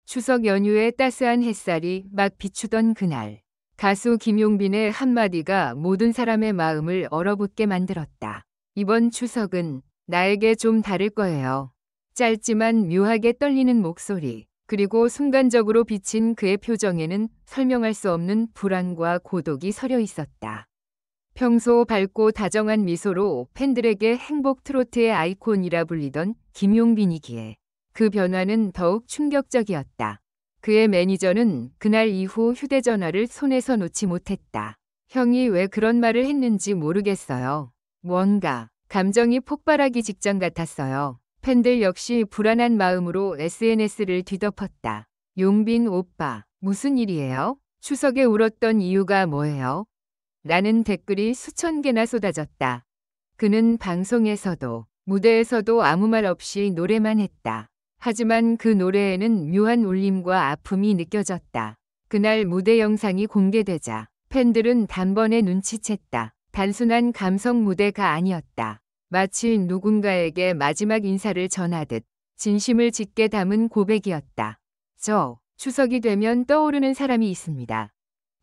추석 연휴에 따스한 햇살이 막 비추던 그날, 가수 김용빈의 한마디가 모든 사람의 마음을 얼어붙게 만들었다. 이번 추석은 나에게 좀 다를 거예요. 짧지만 묘하게 떨리는 목소리, 그리고 순간적으로 비친 그의 표정에는 설명할 수 없는 불안과 고독이 서려 있었다. 평소 밝고 다정한 미소로 팬들에게 행복 트로트의 아이콘이라 불리던 김용빈이기에 그 변화는 더욱 충격적이었다. 그의 매니저는 그날 이후 휴대전화를 손에서 놓지 못했다. 형이 왜 그런 말을 했는지 모르겠어요. 뭔가 감정이 폭발하기 직전 같았어요. 팬들 역시 불안한 마음으로 SNS를 뒤덮었다. 용빈 오빠, 무슨 일이에요? 추석에 울었던 이유가 뭐예요? 라는 댓글이 수천 개나 쏟아졌다. 그는 방송에서도 무대에서도 아무 말 없이 노래만 했다. 하지만 그 노래에는 묘한 울림과 아픔이 느껴졌다. 그날 무대 영상이 공개되자 팬들은 단번에 눈치챘다. 단순한 감성 무대가 아니었다. 마치 누군가에게 마지막 인사를 전하듯 진심을 짙게 담은 고백이었다. 추석이 되면 떠오르는 사람이 있습니다.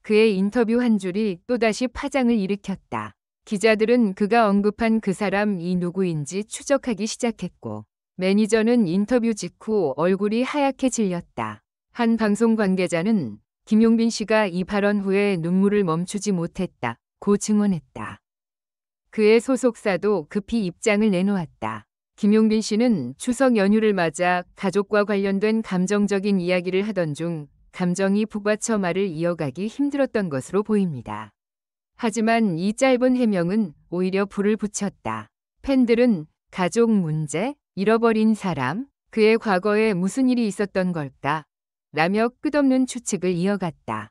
그의 인터뷰 한 줄이 또다시 파장을 일으켰다. 기자들은 그가 언급한 그 사람이 누구인지 추적하기 시작했고, 매니저는 인터뷰 직후 얼굴이 하얗게 질렸다. 한 방송 관계자는 김용빈 씨가 이 발언 후에 눈물을 멈추지 못했다고 증언했다. 그의 소속사도 급히 입장을 내놓았다. 김용빈 씨는 추석 연휴를 맞아 가족과 관련된 감정적인 이야기를 하던 중 감정이 북받쳐 말을 이어가기 힘들었던 것으로 보입니다. 하지만 이 짧은 해명은 오히려 불을 붙였다. 팬들은 가족 문제, 잃어버린 사람, 그의 과거에 무슨 일이 있었던 걸까? 라며 끝없는 추측을 이어갔다.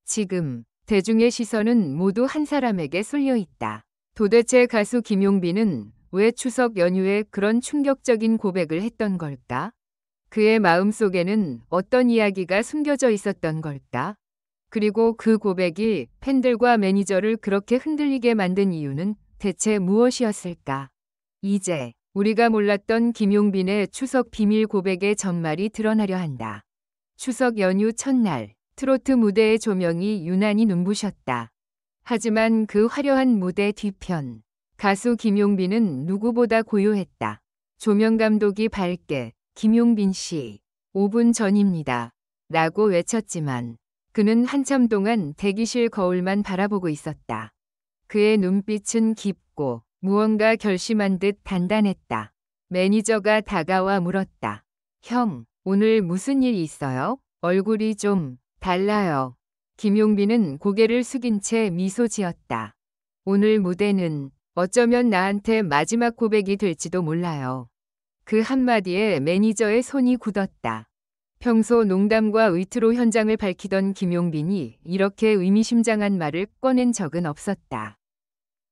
지금 대중의 시선은 모두 한 사람에게 쏠려 있다. 도대체 가수 김용빈은 왜 추석 연휴에 그런 충격적인 고백을 했던 걸까? 그의 마음속에는 어떤 이야기가 숨겨져 있었던 걸까? 그리고 그 고백이 팬들과 매니저를 그렇게 흔들리게 만든 이유는 대체 무엇이었을까? 이제 우리가 몰랐던 김용빈의 추석 비밀 고백의 전말이 드러나려 한다. 추석 연휴 첫날, 트로트 무대의 조명이 유난히 눈부셨다. 하지만 그 화려한 무대 뒤편, 가수 김용빈은 누구보다 고요했다. 조명 감독이 밝게 김용빈 씨, 5분 전입니다. 라고 외쳤지만 그는 한참 동안 대기실 거울만 바라보고 있었다. 그의 눈빛은 깊고 무언가 결심한 듯 단단했다. 매니저가 다가와 물었다. 형, 오늘 무슨 일 있어요? 얼굴이 좀 달라요. 김용빈은 고개를 숙인 채 미소 지었다. 오늘 무대는 어쩌면 나한테 마지막 고백이 될지도 몰라요. 그 한마디에 매니저의 손이 굳었다. 평소 농담과 의투로 현장을 밝히던 김용빈이 이렇게 의미심장한 말을 꺼낸 적은 없었다.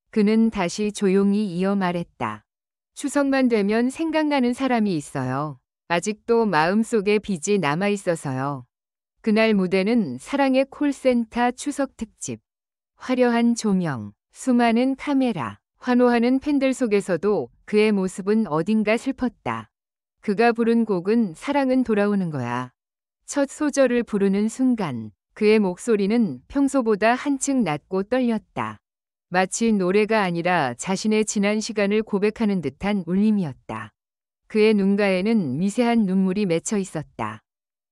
그는 다시 조용히 이어 말했다. 추석만 되면 생각나는 사람이 있어요. 아직도 마음속에 빚이 남아있어서요. 그날 무대는 사랑의 콜센터 추석 특집. 화려한 조명, 수많은 카메라, 환호하는 팬들 속에서도 그의 모습은 어딘가 슬펐다. 그가 부른 곡은 사랑은 돌아오는 거야. 첫 소절을 부르는 순간 그의 목소리는 평소보다 한층 낮고 떨렸다. 마치 노래가 아니라 자신의 지난 시간을 고백하는 듯한 울림이었다. 그의 눈가에는 미세한 눈물이 맺혀 있었다.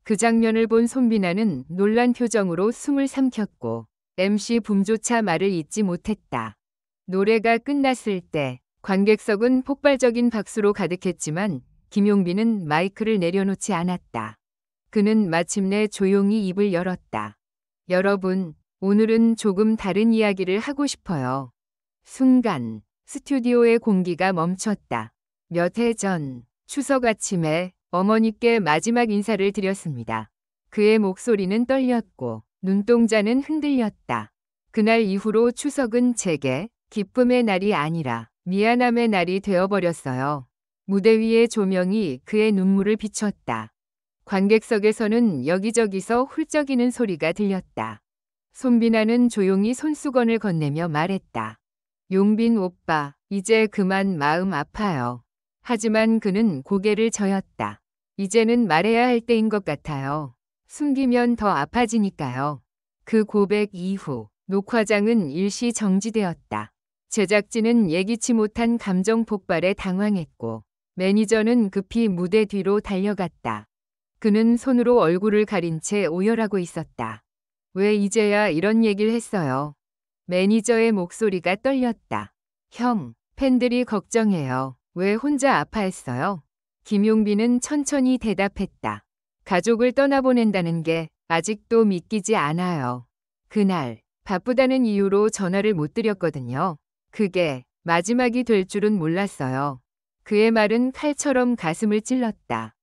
그 장면을 본 손비나는 놀란 표정으로 숨을 삼켰고 MC 붐조차 말을 잇지 못했다. 노래가 끝났을 때 관객석은 폭발적인 박수로 가득했지만 김용빈은 마이크를 내려놓지 않았다. 그는 마침내 조용히 입을 열었다. 여러분, 오늘은 조금 다른 이야기를 하고 싶어요. 순간 스튜디오의 공기가 멈췄다. 몇 해 전 추석 아침에 어머니께 마지막 인사를 드렸습니다. 그의 목소리는 떨렸고 눈동자는 흔들렸다. 그날 이후로 추석은 제게 기쁨의 날이 아니라 미안함의 날이 되어버렸어요. 무대 위의 조명이 그의 눈물을 비췄다. 관객석에서는 여기저기서 훌쩍이는 소리가 들렸다. 손비나는 조용히 손수건을 건네며 말했다. 용빈 오빠, 이제 그만 마음 아파요. 하지만 그는 고개를 저었다. 이제는 말해야 할 때인 것 같아요. 숨기면 더 아파지니까요. 그 고백 이후 녹화장은 일시 정지되었다. 제작진은 예기치 못한 감정 폭발에 당황했고 매니저는 급히 무대 뒤로 달려갔다. 그는 손으로 얼굴을 가린 채 오열하고 있었다. 왜 이제야 이런 얘기를 했어요? 매니저의 목소리가 떨렸다. 형, 팬들이 걱정해요. 왜 혼자 아파했어요? 김용빈은 천천히 대답했다. 가족을 떠나보낸다는 게 아직도 믿기지 않아요. 그날 바쁘다는 이유로 전화를 못 드렸거든요. 그게 마지막이 될 줄은 몰랐어요. 그의 말은 칼처럼 가슴을 찔렀다.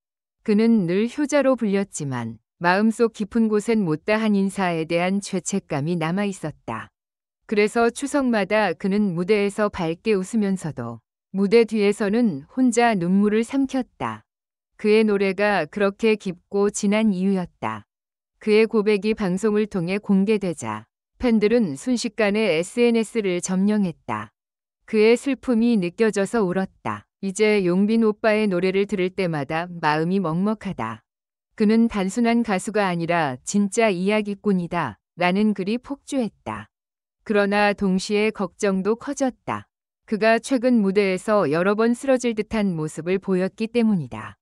그는 늘 효자로 불렸지만 마음속 깊은 곳엔 못다한 인사에 대한 죄책감이 남아 있었다. 그래서 추석마다 그는 무대에서 밝게 웃으면서도 무대 뒤에서는 혼자 눈물을 삼켰다. 그의 노래가 그렇게 깊고 진한 이유였다. 그의 고백이 방송을 통해 공개되자 팬들은 순식간에 SNS를 점령했다. 그의 슬픔이 느껴져서 울었다. 이제 용빈 오빠의 노래를 들을 때마다 마음이 먹먹하다. 그는 단순한 가수가 아니라 진짜 이야기꾼이다. 라는 글이 폭주했다. 그러나 동시에 걱정도 커졌다. 그가 최근 무대에서 여러 번 쓰러질 듯한 모습을 보였기 때문이다.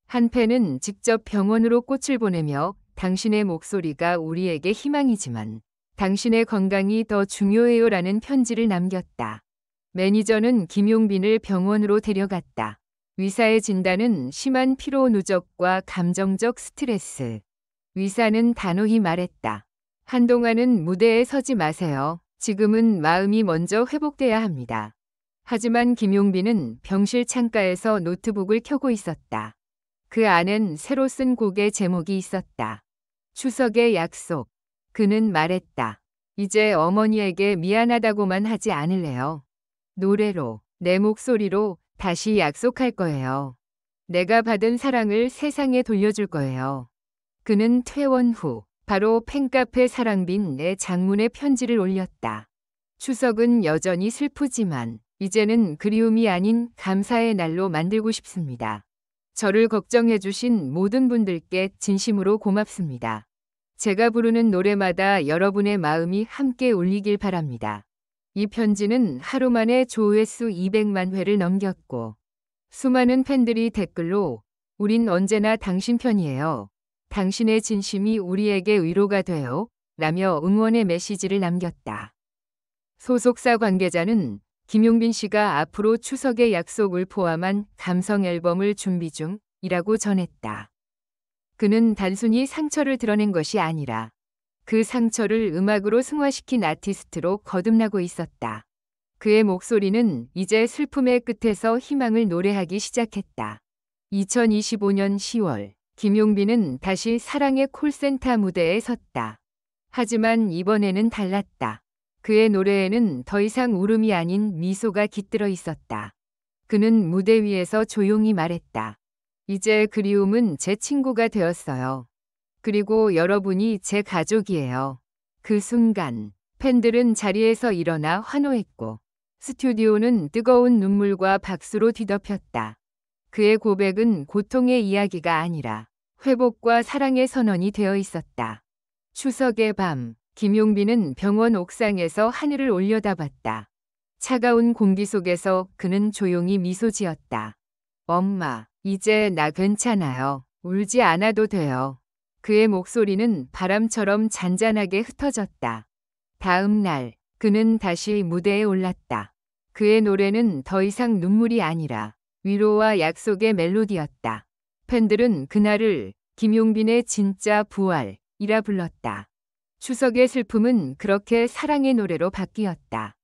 한 팬은 직접 병원으로 꽃을 보내며 당신의 목소리가 우리에게 희망이지만 당신의 건강이 더 중요해요라는 편지를 남겼다. 매니저는 김용빈을 병원으로 데려갔다. 의사의 진단은 심한 피로 누적과 감정적 스트레스. 의사는 단호히 말했다. 한동안은 무대에 서지 마세요. 지금은 마음이 먼저 회복돼야 합니다. 하지만 김용빈은 병실 창가에서 노트북을 켜고 있었다. 그 안엔 새로 쓴 곡의 제목이 있었다. 추석의 약속. 그는 말했다. 이제 어머니에게 미안하다고만 하지 않을래요. 노래로, 내 목소리로 다시 약속할 거예요. 내가 받은 사랑을 세상에 돌려줄 거예요. 그는 퇴원 후 바로 팬카페 사랑빈의 장문의 편지를 올렸다. 추석은 여전히 슬프지만 이제는 그리움이 아닌 감사의 날로 만들고 싶습니다. 저를 걱정해주신 모든 분들께 진심으로 고맙습니다. 제가 부르는 노래마다 여러분의 마음이 함께 울리길 바랍니다. 이 편지는 하루 만에 조회수 200만 회를 넘겼고 수많은 팬들이 댓글로 우린 언제나 당신 편이에요. 당신의 진심이 우리에게 위로가 돼요. 라며 응원의 메시지를 남겼다. 소속사 관계자는 김용빈 씨가 앞으로 추석의 약속을 포함한 감성 앨범을 준비 중이라고 전했다. 그는 단순히 상처를 드러낸 것이 아니라 그 상처를 음악으로 승화시킨 아티스트로 거듭나고 있었다. 그의 목소리는 이제 슬픔의 끝에서 희망을 노래하기 시작했다. 2025년 10월 김용빈은 다시 사랑의 콜센터 무대에 섰다. 하지만 이번에는 달랐다. 그의 노래에는 더 이상 울음이 아닌 미소가 깃들어 있었다. 그는 무대 위에서 조용히 말했다. 이제 그리움은 제 친구가 되었어요. 그리고 여러분이 제 가족이에요. 그 순간 팬들은 자리에서 일어나 환호했고 스튜디오는 뜨거운 눈물과 박수로 뒤덮였다. 그의 고백은 고통의 이야기가 아니라 회복과 사랑의 선언이 되어 있었다. 추석의 밤, 김용빈은 병원 옥상에서 하늘을 올려다봤다. 차가운 공기 속에서 그는 조용히 미소 지었다. 엄마, 이제 나 괜찮아요. 울지 않아도 돼요. 그의 목소리는 바람처럼 잔잔하게 흩어졌다. 다음 날, 그는 다시 무대에 올랐다. 그의 노래는 더 이상 눈물이 아니라 위로와 약속의 멜로디였다. 팬들은 그날을 김용빈의 진짜 부활이라 불렀다. 추석의 슬픔은 그렇게 사랑의 노래로 바뀌었다.